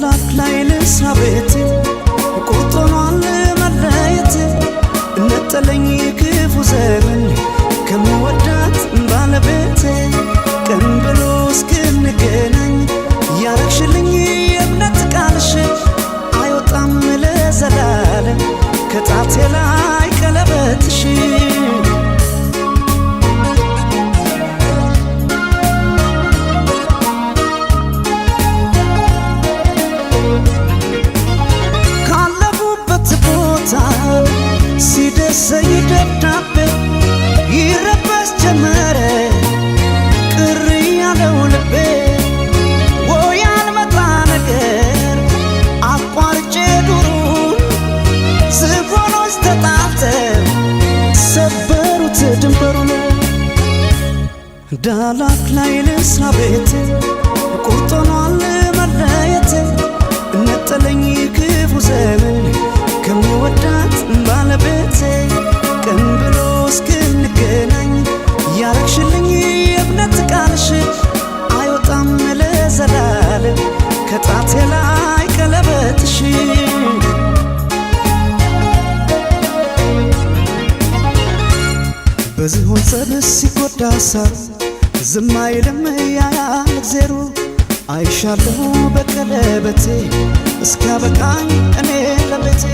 ዳላክ ላይ ልስራ ቤቴ ቁርጦኗል መለየቴ ነጠለኝ ክፉ ዘመን ከምወዳት ባለቤቴ ቀን ብሎ እስክንገናኝ ያረግሽልኝ የእምነት ቃልሽ አይወጣም ለዘላለም ከጣቴ ላይ ቀለበትሽ ካለፉበት ቦታ ሲደርሰኝ ደብዳቤ ይረበስ ጀመረ ቅር ያለው ልቤ ወይ ያልመጣ ነገር አቋርጬ ዱሩን ዝሆኖች ተጣልተው ሰበሩት ድንበሩን ዳላክ ላይ ልስራ ቤቴ ቁርጦኗል መለየቴ ነጠለኝ ክፉ ዘመን ከምወዳት ባለቤቴ ቀን ብሎ እስክንገናኝ ያረግሽልኝ የእምነት ቃልሽ አይወጣም ለዘላለም ከጣቴ ላይ ቀለበትሽ በዝሆን ጸብስ ሲጎዳ ሳር ዝም አይልም ያያል እግዜሩ አይሻለሁ በቀለበቴ እስኪያበቃኝ እኔ ለቤቴ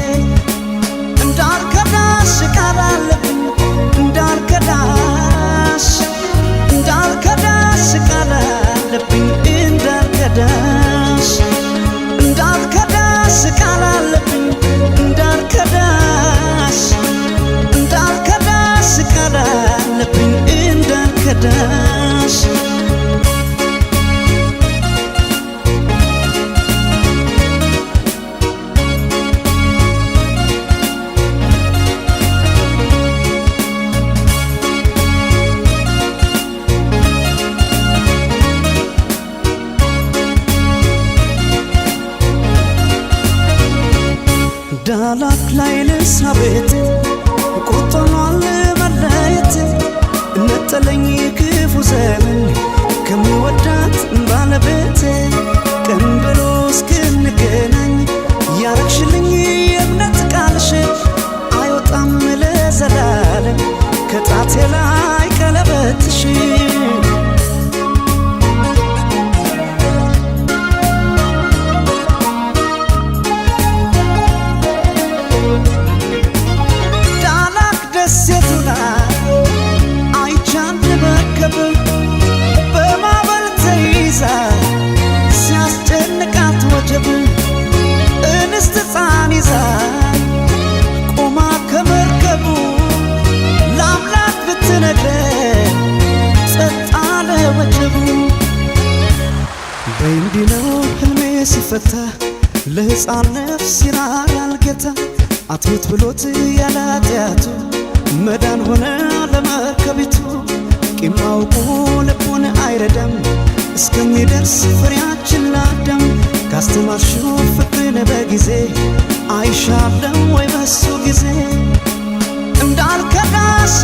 እንዳልከዳሽ ቃል አለብኝ እንዳልከዳሽ ቃል አለብኝ እንዳልከዳሽ ቃል አለብኝ እንዳልከዳሽ ቃል አለብኝ እንዳልከዳሽ ዳላክ ላይ ልስራ ቤቴ ቁርጦኗል መለየቴ ነጠለኝ ክፉ ዘመን ከምወዳት ባለቤቴ ቀን ብሎ እስክንገናኝ ያረግሽልኝ የእምነት ቃልሽ አይወጣም ለዘላለም ከጣቴ ላይ ቀለበትሽ ሲያስጨንቃት ወጀብ እንስት ሕፃን ይዛ ቆማ ከመርከቡ ለአምላክ ብትነግረን ጸጥ አለ ወጀቡ በእንዲህ ነው ሕልሜ ሲፈታ ለሕፃን ነፍስ ይራራል ጌታ አትሙት ብሎት ያለ ኃጢአቱ መዳን ሆነ ለመርከቢቱ ቂም አውቆ ልቡን አይረዳም እስከሚደርስ ፍሬያችን ላዳም ካስተማርሽው ፍቅርን በጊዜ አይሻለም ወይ በሱ ጊዜ እንዳልከዳሽ